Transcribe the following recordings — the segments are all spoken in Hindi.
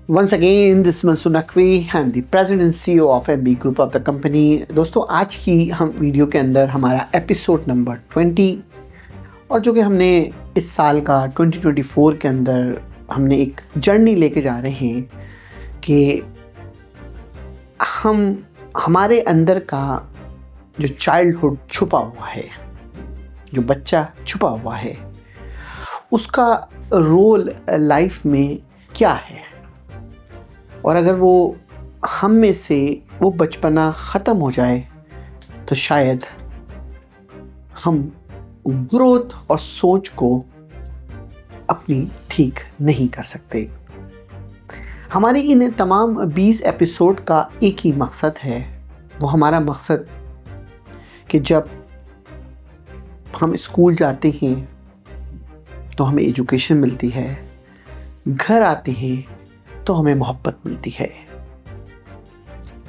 Once again, this is Mansoor Naqvi. I'm the President and CEO of MB Group of the company. दोस्तों, आज की हम वीडियो के अंदर हमारा एपिसोड नंबर 20 और जो कि हमने इस साल का 2024 के अंदर हमने एक जर्नी लेके जा रहे हैं कि हम हमारे अंदर का जो चाइल्डहुड छुपा हुआ है, जो बच्चा छुपा हुआ है, उसका रोल लाइफ में क्या है, और अगर वो हम में से वो बचपना ख़त्म हो जाए तो शायद हम ग्रोथ और सोच को अपनी ठीक नहीं कर सकते। हमारे इन तमाम 20 एपिसोड का एक ही मकसद है। वो हमारा मकसद कि जब हम स्कूल जाते हैं तो हमें एजुकेशन मिलती है, घर आते हैं तो हमें मोहब्बत मिलती है,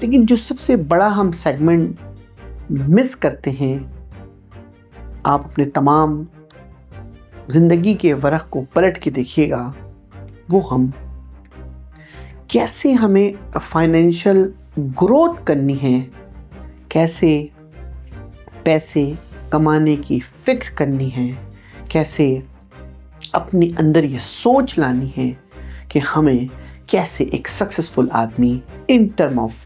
लेकिन जो सबसे बड़ा हम सेगमेंट मिस करते हैं, आप अपने तमाम ज़िंदगी के वरक़ को पलट के देखिएगा, वो हम कैसे हमें फाइनेंशियल ग्रोथ करनी है, कैसे पैसे कमाने की फ़िक्र करनी है, कैसे अपने अंदर ये सोच लानी है कि हमें कैसे एक सक्सेसफुल आदमी इन टर्म ऑफ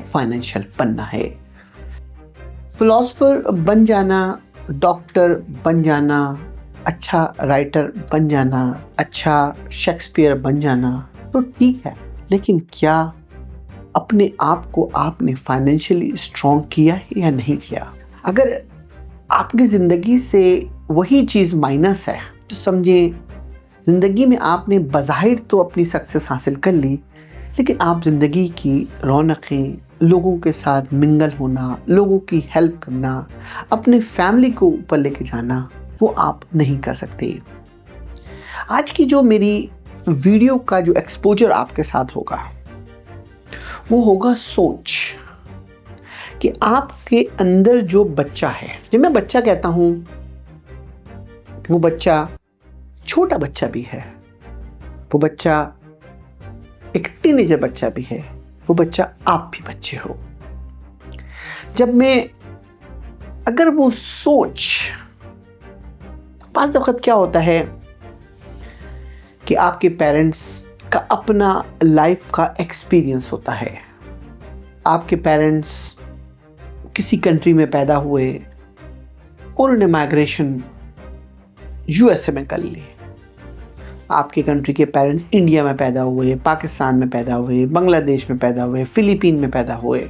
फाइनेंशियल बनना है। फिलोसोफर बन जाना, डॉक्टर बन जाना, अच्छा राइटर बन जाना, अच्छा शेक्सपियर बन जाना तो ठीक है, लेकिन क्या अपने आप को आपने फाइनेंशियली स्ट्रॉन्ग किया है या नहीं किया? अगर आपकी ज़िंदगी से वही चीज़ माइनस है तो समझें ज़िंदगी में आपने बज़ाहिर तो अपनी सक्सेस हासिल कर ली, लेकिन आप ज़िंदगी की रौनकें, लोगों के साथ मिंगल होना, लोगों की हेल्प करना, अपने फैमिली को ऊपर लेके जाना, वो आप नहीं कर सकते। आज की जो मेरी वीडियो का जो एक्सपोजर आपके साथ होगा वो होगा सोच, कि आपके अंदर जो बच्चा है, जब मैं बच्चा कहता हूँ वो बच्चा छोटा बच्चा भी है, वो बच्चा एक टीनेजर बच्चा भी है, वो बच्चा आप भी बच्चे हो। जब मैं अगर वो सोच, बाज़ वक़्त क्या होता है कि आपके पेरेंट्स का अपना लाइफ का एक्सपीरियंस होता है, आपके पेरेंट्स किसी कंट्री में पैदा हुए, उन्होंने माइग्रेशन यूएसए में कर ली, आपके कंट्री के पेरेंट्स इंडिया में पैदा हुए, पाकिस्तान में पैदा हुए, बांग्लादेश में पैदा हुए, फ़िलीपीन में पैदा हुए,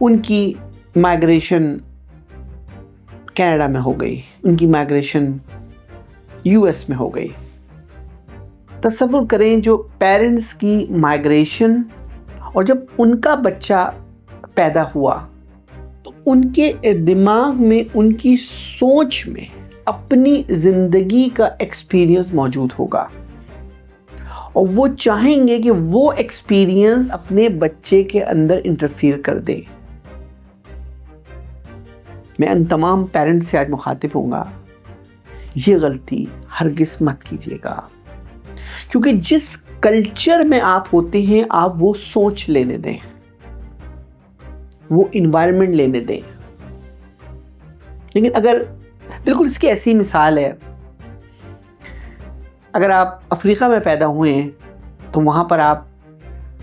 उनकी माइग्रेशन कनाडा में हो गई, उनकी माइग्रेशन यूएस में हो गई। तसव्वुर करें जो पेरेंट्स की माइग्रेशन, और जब उनका बच्चा पैदा हुआ तो उनके दिमाग में, उनकी सोच में अपनी ज़िंदगी का एक्सपीरियंस मौजूद होगा, और वो चाहेंगे कि वो एक्सपीरियंस अपने बच्चे के अंदर इंटरफियर कर दे। मैं उन तमाम पेरेंट्स से आज मुखातिब होऊंगा, ये गलती हरगिज़ मत कीजिएगा, क्योंकि जिस कल्चर में आप होते हैं आप वो सोच लेने दें, वो इन्वायरमेंट लेने दें। लेकिन अगर बिल्कुल इसकी ऐसी मिसाल है, अगर आप अफ्रीका में पैदा हुए हैं तो वहाँ पर आप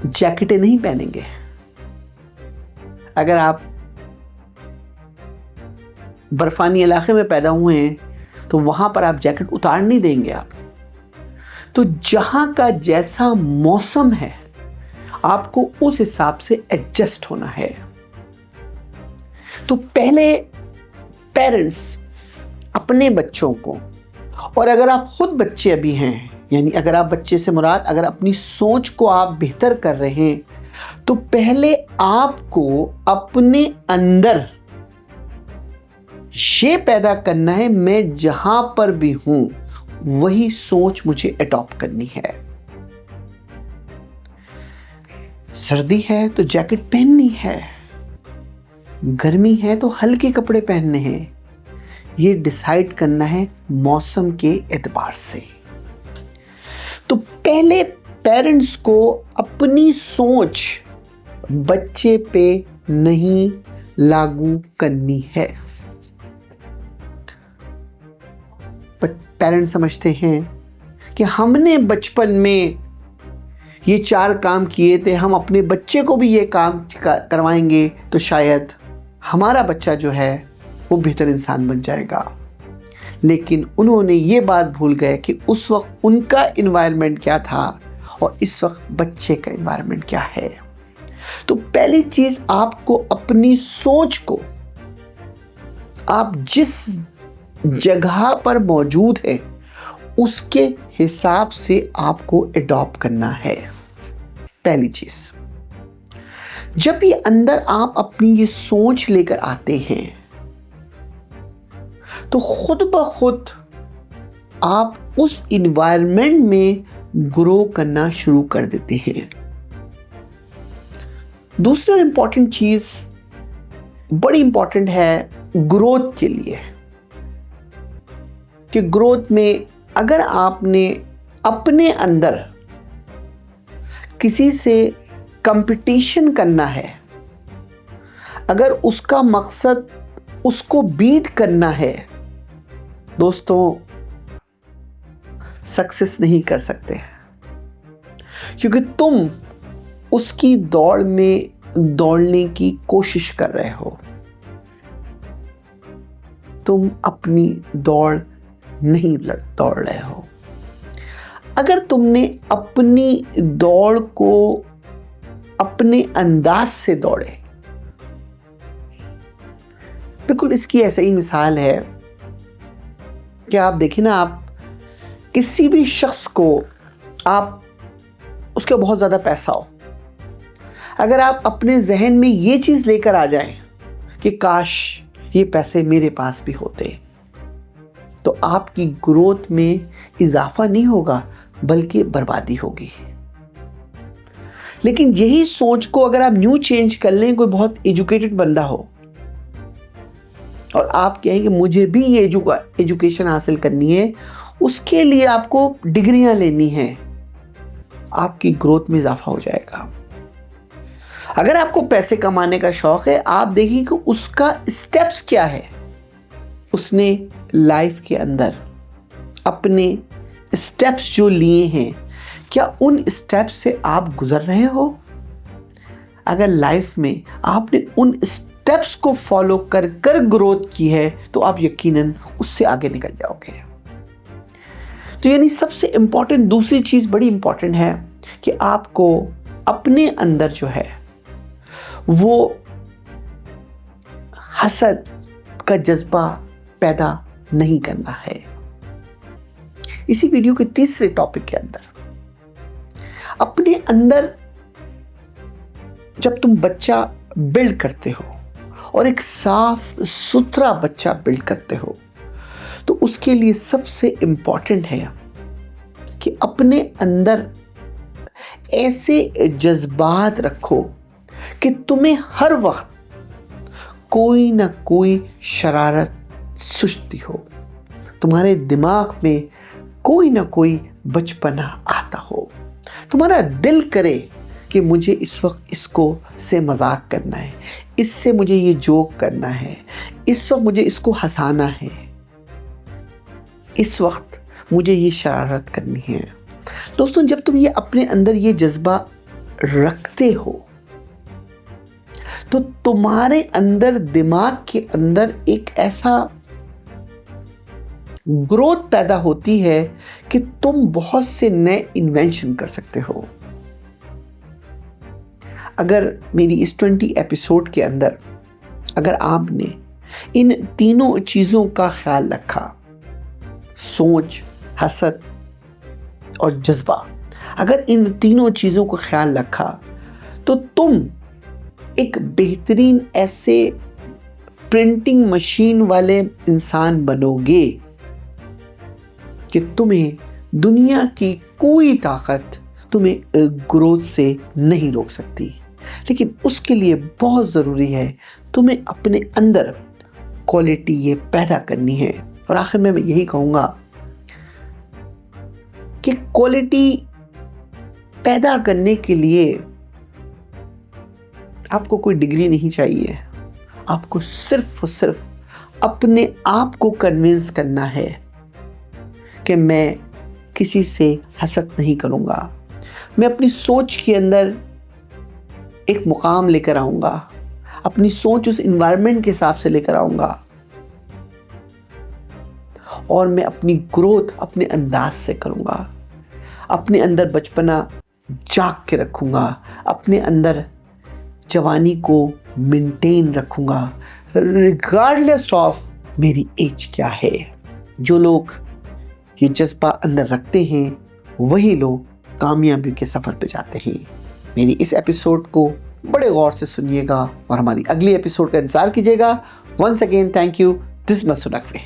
जैकेटें नहीं पहनेंगे, अगर आप बर्फ़ानी इलाके में पैदा हुए हैं तो वहाँ पर आप जैकेट उतार नहीं देंगे आप। तो जहाँ का जैसा मौसम है आपको उस हिसाब से एडजस्ट होना है। तो पहले पेरेंट्स अपने बच्चों को, और अगर आप खुद बच्चे अभी हैं, यानी अगर आप बच्चे से मुराद अगर अपनी सोच को आप बेहतर कर रहे हैं, तो पहले आपको अपने अंदर ये पैदा करना है, मैं जहां पर भी हूं वही सोच मुझे अडॉप्ट करनी है। सर्दी है तो जैकेट पहननी है, गर्मी है तो हल्के कपड़े पहनने हैं, ये डिसाइड करना है मौसम के एतबार से। तो पहले पेरेंट्स को अपनी सोच बच्चे पे नहीं लागू करनी है। पेरेंट्स समझते हैं कि हमने बचपन में ये 4 काम किए थे, हम अपने बच्चे को भी ये काम करवाएंगे तो शायद हमारा बच्चा जो है वो बेहतर इंसान बन जाएगा। लेकिन उन्होंने ये बात भूल गए कि उस वक्त उनका एनवायरनमेंट क्या था और इस वक्त बच्चे का एनवायरनमेंट क्या है। तो पहली चीज, आपको अपनी सोच को, आप जिस जगह पर मौजूद है उसके हिसाब से आपको एडॉप्ट करना है। पहली चीज, जब ये अंदर आप अपनी ये सोच लेकर आते हैं तो खुद ब खुद आप उस इन्वायरमेंट में ग्रो करना शुरू कर देते हैं। दूसरी इंपॉर्टेंट चीज, बड़ी इंपॉर्टेंट है ग्रोथ के लिए, कि ग्रोथ में अगर आपने अपने अंदर किसी से कंपटीशन करना है, अगर उसका मकसद उसको बीट करना है, दोस्तों सक्सेस नहीं कर सकते, क्योंकि तुम उसकी दौड़ में दौड़ने की कोशिश कर रहे हो, तुम अपनी दौड़ नहीं दौड़ रहे हो। अगर तुमने अपनी दौड़ को अपने अंदाज से दौड़े, बिल्कुल इसकी ऐसे ही मिसाल है कि आप देखिए ना, आप किसी भी शख्स को, आप उसके बहुत ज़्यादा पैसा हो, अगर आप अपने जहन में ये चीज़ लेकर आ जाएं कि काश ये पैसे मेरे पास भी होते, तो आपकी ग्रोथ में इजाफा नहीं होगा बल्कि बर्बादी होगी। लेकिन यही सोच को अगर आप न्यू चेंज कर लें, कोई बहुत एजुकेटेड बंदा हो और आप कहें कि मुझे भी ये एजुकेशन हासिल करनी है, उसके लिए आपको डिग्रियां लेनी है, आपकी ग्रोथ में इजाफा हो जाएगा। अगर आपको पैसे कमाने का शौक है, आप देखिए कि उसका स्टेप्स क्या है, उसने लाइफ के अंदर अपने स्टेप्स जो लिए हैं, क्या उन स्टेप्स से आप गुजर रहे हो? अगर लाइफ में आपने उन स्टेप्स को फॉलो कर कर ग्रोथ की है तो आप यकीनन उससे आगे निकल जाओगे। तो यानी सबसे इंपॉर्टेंट दूसरी चीज बड़ी इंपॉर्टेंट है कि आपको अपने अंदर जो है वो हसद का जज्बा पैदा नहीं करना है। इसी वीडियो के तीसरे टॉपिक के अंदर, अपने अंदर जब तुम बच्चा बिल्ड करते हो और एक साफ सुथरा बच्चा बिल्ड करते हो, तो उसके लिए सबसे इंपॉर्टेंट है कि अपने अंदर ऐसे जज्बात रखो कि तुम्हें हर वक्त कोई ना कोई शरारत सुस्ती हो, तुम्हारे दिमाग में कोई ना कोई बचपना आता हो, तुम्हारा दिल करे कि मुझे इस वक्त इसको से मजाक करना है, इससे मुझे ये जोक करना है, इस वक्त मुझे इसको हंसाना है, इस वक्त मुझे ये शरारत करनी है। दोस्तों, जब तुम ये अपने अंदर ये जज्बा रखते हो तो तुम्हारे अंदर, दिमाग के अंदर एक ऐसा ग्रोथ पैदा होती है कि तुम बहुत से नए इन्वेंशन कर सकते हो। अगर मेरी इस 20 एपिसोड के अंदर अगर आपने इन तीनों चीज़ों का ख्याल रखा, सोच, हसद और जज्बा, अगर इन तीनों चीज़ों का ख्याल रखा तो तुम एक बेहतरीन ऐसे प्रिंटिंग मशीन वाले इंसान बनोगे कि तुम्हें दुनिया की कोई ताकत तुम्हें ग्रोथ से नहीं रोक सकती। लेकिन उसके लिए बहुत ज़रूरी है तुम्हें अपने अंदर क्वालिटी ये पैदा करनी है। और आखिर में मैं यही कहूँगा कि क्वालिटी पैदा करने के लिए आपको कोई डिग्री नहीं चाहिए। आपको सिर्फ और सिर्फ अपने आप को कन्विंस करना है कि मैं किसी से हसद नहीं करूँगा। मैं अपनी सोच के अंदर एक मुकाम लेकर आऊँगा। अपनी सोच उस इन्वायरमेंट के हिसाब से लेकर आऊँगा और मैं अपनी ग्रोथ अपने अंदाज से करूँगा। अपने अंदर बचपना जाग के रखूँगा। अपने अंदर जवानी को मेंटेन रखूँगा रिगार्डलेस ऑफ मेरी एज क्या है। जो लोग ये जज्बा अंदर रखते हैं वही लोग कामयाबी के सफ़र पे जाते हैं। मेरी इस एपिसोड को बड़े गौर से सुनिएगा और हमारी अगली एपिसोड का इंतज़ार कीजिएगा। Once again thank you. This Masood Naqvi.